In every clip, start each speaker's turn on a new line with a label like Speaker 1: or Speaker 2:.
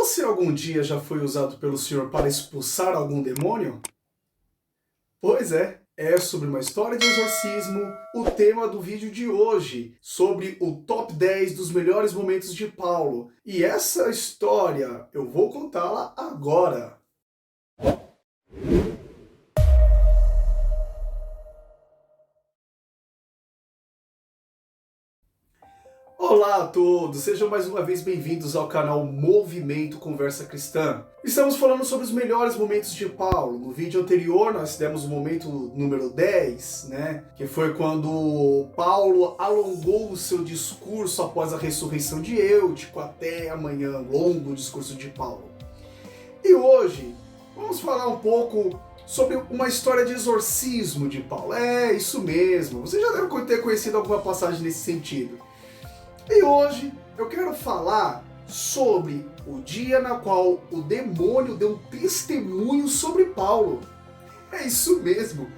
Speaker 1: Você algum dia já foi usado pelo Senhor para expulsar algum demônio? Pois é sobre uma história de exorcismo o tema do vídeo de hoje, sobre o top 10 dos melhores momentos de Paulo. E essa história eu vou contá-la agora. Olá a todos, sejam mais uma vez bem-vindos ao canal Movimento Conversa Cristã. Estamos falando sobre os melhores momentos de Paulo. No vídeo anterior nós demos o momento número 10, que foi quando Paulo alongou o seu discurso após a ressurreição de Eutico até amanhã, longo discurso de Paulo. E hoje vamos falar um pouco sobre uma história de exorcismo de Paulo. É, isso mesmo, você já deve ter conhecido alguma passagem nesse sentido. E hoje eu quero falar sobre o dia na qual o demônio deu um testemunho sobre Paulo. É isso mesmo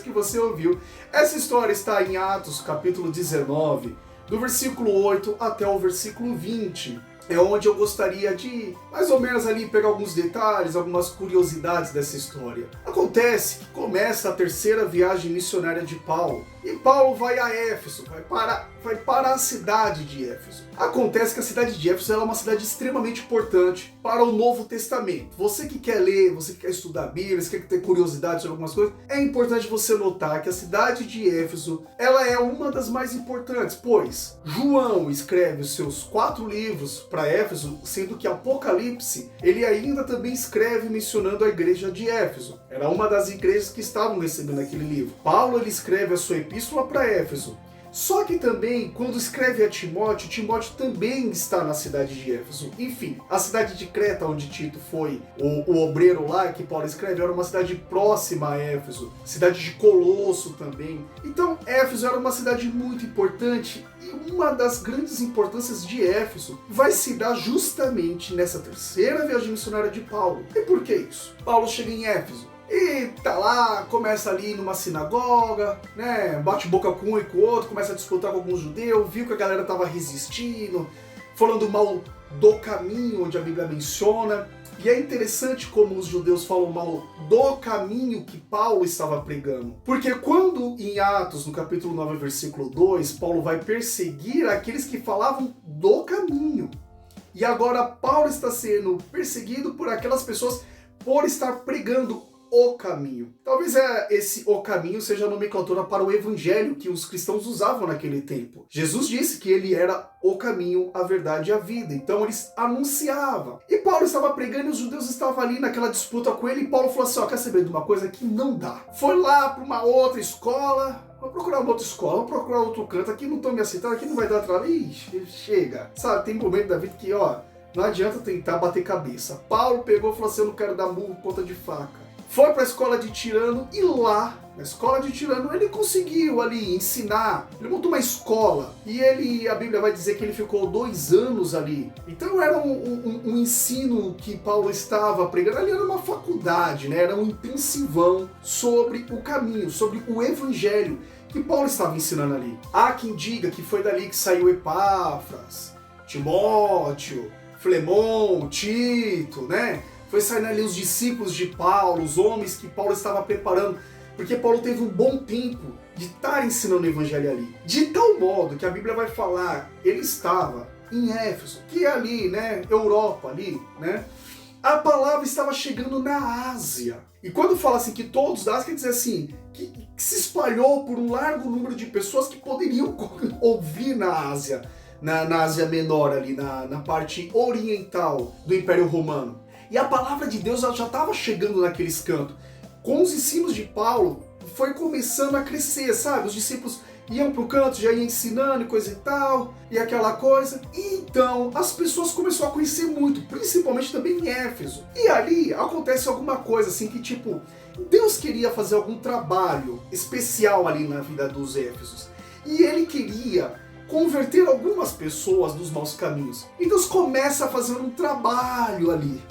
Speaker 1: que você ouviu. Essa história está em Atos capítulo 19, do versículo 8 até o versículo 20. É onde eu gostaria de, mais ou menos ali, pegar alguns detalhes, algumas curiosidades dessa história. Acontece que começa a terceira viagem missionária de Paulo. E Paulo vai a Éfeso, vai para a cidade de Éfeso. Acontece que a cidade de Éfeso é uma cidade extremamente importante para o Novo Testamento. Você que quer ler, você que quer estudar a Bíblia, você quer ter curiosidade sobre algumas coisas, é importante você notar que a cidade de Éfeso, ela é uma das mais importantes, pois João escreve os seus 4 livros para Éfeso, sendo que Apocalipse, ele ainda também escreve mencionando a igreja de Éfeso. Era uma das igrejas que estavam recebendo aquele livro. Paulo, ele escreve a sua epístola para Éfeso. Só que também, quando escreve a Timóteo, Timóteo também está na cidade de Éfeso. Enfim, a cidade de Creta, onde Tito foi o obreiro lá, que Paulo escreve, era uma cidade próxima a Éfeso. Cidade de Colosso também. Então, Éfeso era uma cidade muito importante. E uma das grandes importâncias de Éfeso vai se dar justamente nessa terceira viagem missionária de Paulo. E por que isso? Paulo chega em Éfeso. E tá lá, começa ali numa sinagoga, bate boca com um e com o outro, começa a disputar com alguns judeus, viu que a galera tava resistindo, falando mal do caminho, onde a Bíblia menciona. E é interessante como os judeus falam mal do caminho que Paulo estava pregando. Porque quando em Atos, no capítulo 9, versículo 2, Paulo vai perseguir aqueles que falavam do caminho. E agora Paulo está sendo perseguido por aquelas pessoas por estar pregando o caminho. Talvez o caminho seja a nomenclatura para o evangelho que os cristãos usavam naquele tempo. Jesus disse que ele era o caminho, a verdade e a vida. Então eles anunciavam. E Paulo estava pregando e os judeus estavam ali naquela disputa com ele. E Paulo falou assim, quer saber de uma coisa que não dá? Foi lá para uma outra escola. Vou procurar uma outra escola, vou procurar outro canto. Aqui não estão me aceitando, aqui não vai dar trabalho. Ixi, chega. Sabe, tem momento da vida que, não adianta tentar bater cabeça. Paulo pegou e falou assim, eu não quero dar murro ponta de faca. Foi para a escola de Tirano e lá, na escola de Tirano, ele conseguiu ali ensinar. Ele montou uma escola e a Bíblia vai dizer que ele ficou 2 anos ali. Então era um ensino que Paulo estava pregando. Ali era uma faculdade, era um intensivão sobre o caminho, sobre o evangelho que Paulo estava ensinando ali. Há quem diga que foi dali que saiu Epáfras, Timóteo, Filemon, Tito, Foi saindo ali os discípulos de Paulo, os homens que Paulo estava preparando, porque Paulo teve um bom tempo de estar ensinando o evangelho ali. De tal modo que a Bíblia vai falar, ele estava em Éfeso, que é ali, Europa ali, A palavra estava chegando na Ásia. E quando fala assim que todos da Ásia, quer dizer assim, que se espalhou por um largo número de pessoas que poderiam ouvir na Ásia, na Ásia Menor ali, na parte oriental do Império Romano. E a palavra de Deus já estava chegando naqueles cantos. Com os ensinos de Paulo, foi começando a crescer, sabe? Os discípulos iam para o canto, já iam ensinando e coisa e tal, e aquela coisa. E então, as pessoas começaram a conhecer muito, principalmente também em Éfeso. E ali acontece alguma coisa assim que tipo, Deus queria fazer algum trabalho especial ali na vida dos Éfesos. E ele queria converter algumas pessoas dos maus caminhos. E Deus começa a fazer um trabalho ali,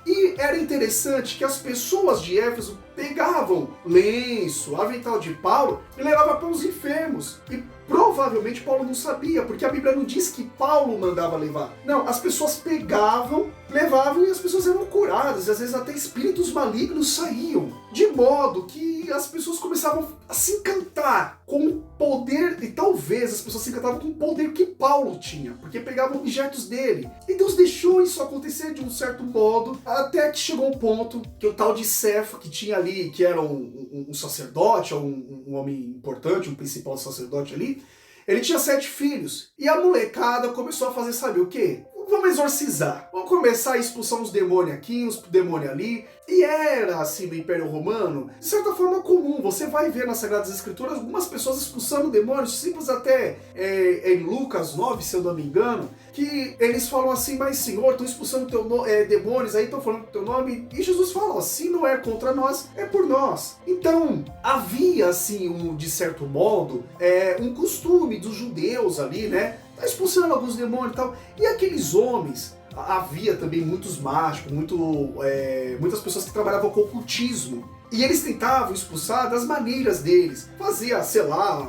Speaker 1: E era interessante que as pessoas de Éfeso pegavam lenço, avental de Paulo e levavam para os enfermos. E provavelmente Paulo não sabia, porque a Bíblia não diz que Paulo mandava levar. Não, as pessoas pegavam, levavam levavam e as pessoas eram curadas, e às vezes até espíritos malignos saíam, de modo que as pessoas começavam a se encantar com o poder, e talvez as pessoas se encantavam com o poder que Paulo tinha, porque pegavam objetos dele. E Deus deixou isso acontecer de um certo modo, até que chegou um ponto que o tal de Cefo, que tinha ali, que era um sacerdote, ou um homem importante, um principal sacerdote ali, ele tinha 7 filhos. E a molecada começou a fazer, sabe o quê? Vamos exorcizar. Vamos começar a expulsar uns demônios aqui, uns demônios ali. E era, assim, no Império Romano, de certa forma comum. Você vai ver nas Sagradas Escrituras algumas pessoas expulsando demônios, simples até em Lucas 9, se eu não me engano, que eles falam assim, mas Senhor, estão expulsando demônios, aí estão falando teu nome. E Jesus fala, se não é contra nós, é por nós. Então, havia, assim, de certo modo, um costume dos judeus ali, né? Tá expulsando alguns demônios e tal. E aqueles homens, havia também muitos mágicos, muitas pessoas que trabalhavam com ocultismo. E eles tentavam expulsar das maneiras deles. Fazia, sei lá,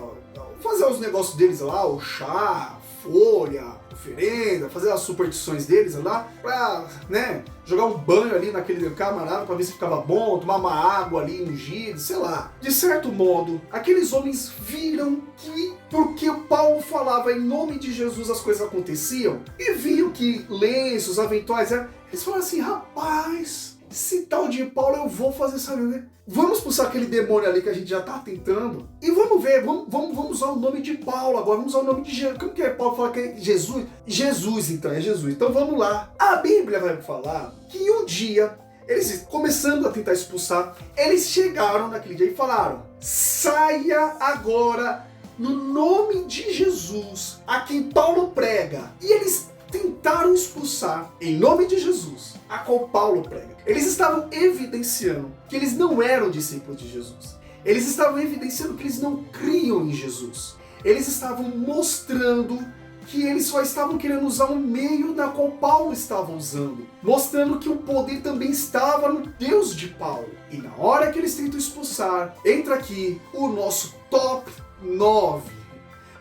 Speaker 1: fazer os negócios deles lá, o chá, folha, oferenda, fazer as superstições deles lá, pra, né, jogar um banho ali naquele camarada pra ver se ficava bom, tomar uma água ali ungida, sei lá. De certo modo, aqueles homens viram que, porque o Paulo falava em nome de Jesus, as coisas aconteciam, e viam que lenços, aventais, eles falaram assim, rapaz, esse tal de Paulo eu vou fazer, sabe, né? Vamos expulsar aquele demônio ali que a gente já tá tentando. E vamos ver, vamos usar o nome de Paulo agora, vamos usar o nome de Jesus. Como que é? Paulo fala que é Jesus? Jesus, então, é Jesus. Então vamos lá. A Bíblia vai falar que um dia, eles começando a tentar expulsar, eles chegaram naquele dia e falaram, saia agora no nome de Jesus, a quem Paulo prega. E eles tentaram expulsar, em nome de Jesus, a qual Paulo prega. Eles estavam evidenciando que eles não eram discípulos de Jesus. Eles estavam evidenciando que eles não criam em Jesus. Eles estavam mostrando que eles só estavam querendo usar um meio na qual Paulo estava usando. Mostrando que o poder também estava no Deus de Paulo. E na hora que eles tentam expulsar, entra aqui o nosso top 9.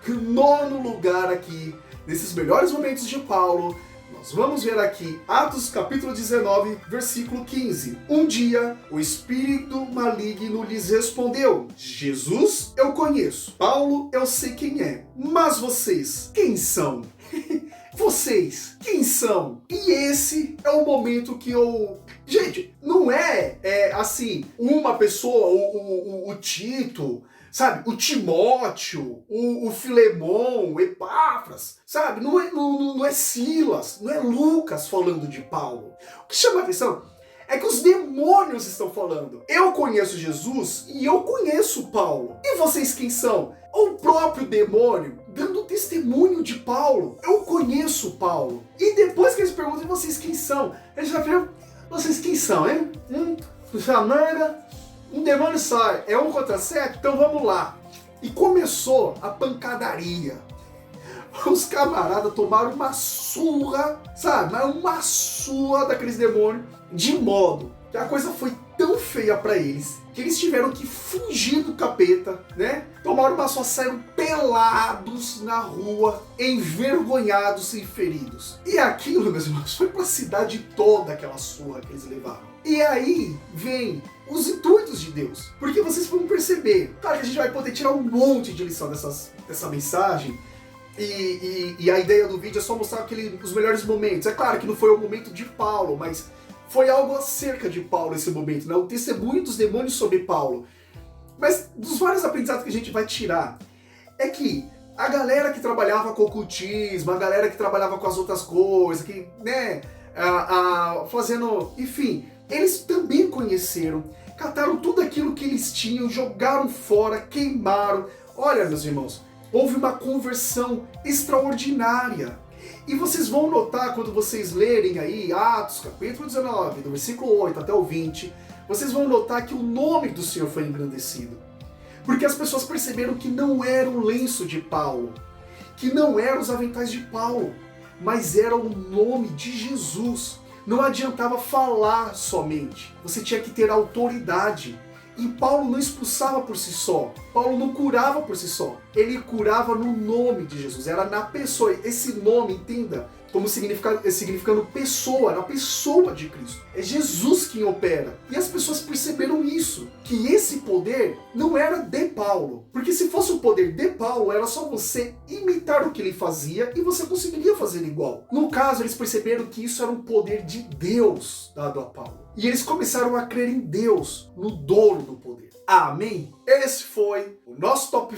Speaker 1: Nono lugar aqui, nesses melhores momentos de Paulo. Nós vamos ver aqui Atos capítulo 19, versículo 15. Um dia, o espírito maligno lhes respondeu, Jesus eu conheço, Paulo eu sei quem é, mas vocês, quem são? Vocês, quem são? E esse é o momento que eu... Gente, não assim, uma pessoa, o Tito, sabe, o Timóteo, o Filemon, o Epáfras, sabe, não é Silas, não é Lucas falando de Paulo. O que chama a atenção é que os demônios estão falando. Eu conheço Jesus e eu conheço Paulo. E vocês quem são? O próprio demônio dando testemunho de Paulo. Eu conheço Paulo. E depois que eles perguntam, vocês quem são? Eles já perguntam, vocês quem são, hein? Chamada, um demônio sai, é 1 contra 7? Então vamos lá. E começou a pancadaria. Os camaradas tomaram uma surra, sabe? Mas uma surra daqueles demônios, de modo que a coisa foi tão feia pra eles, que eles tiveram que fugir do capeta, né? Tomaram uma surra, saíram pelados na rua, envergonhados e feridos. E aquilo, meus irmãos, foi pra cidade toda aquela surra que eles levaram. E aí vem os intuitos de Deus. Porque vocês vão perceber, claro que a gente vai poder tirar um monte de lição dessa mensagem, e a ideia do vídeo é só mostrar os melhores momentos. É claro que não foi o momento de Paulo, mas foi algo acerca de Paulo esse momento, né? O testemunho dos demônios sobre Paulo. Mas dos vários aprendizados que a gente vai tirar, é que a galera que trabalhava com ocultismo, a galera que trabalhava com as outras coisas, que, né, fazendo, enfim, eles também conheceram, cataram tudo aquilo que eles tinham, jogaram fora, queimaram. Olha, meus irmãos, houve uma conversão extraordinária. E vocês vão notar, quando vocês lerem aí Atos capítulo 19, do versículo 8 até o 20, vocês vão notar que o nome do Senhor foi engrandecido. Porque as pessoas perceberam que não era o lenço de Paulo, que não eram os aventais de Paulo, mas era o nome de Jesus. Não adiantava falar somente, você tinha que ter autoridade. E Paulo não expulsava por si só, Paulo não curava por si só, ele curava no nome de Jesus, era na pessoa. Esse nome, entenda, como significando pessoa, na pessoa de Cristo. É Jesus quem opera. E as pessoas perceberam isso, que esse poder não era de Paulo. Porque se fosse o poder de Paulo, era só você imitar o que ele fazia e você conseguiria fazer igual. No caso, eles perceberam que isso era um poder de Deus dado a Paulo. E eles começaram a crer em Deus, no dono do poder. Amém? Esse foi o nosso top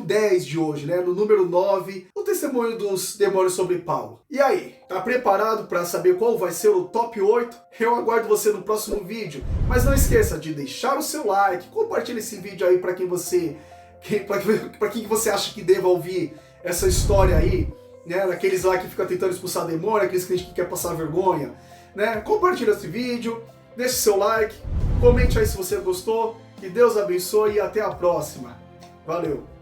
Speaker 1: 10 de hoje, né? No número 9, o testemunho dos demônios sobre Paulo. E aí, tá preparado para saber qual vai ser o top 8? Eu aguardo você no próximo vídeo. Mas não esqueça de deixar o seu like, compartilhe esse vídeo aí para quem você acha que deva ouvir essa história aí, né? Daqueles lá que ficam tentando expulsar demônio, aqueles que quer passar vergonha, né? Compartilhe esse vídeo, deixe seu like, comente aí se você gostou, que Deus abençoe e até a próxima. Valeu!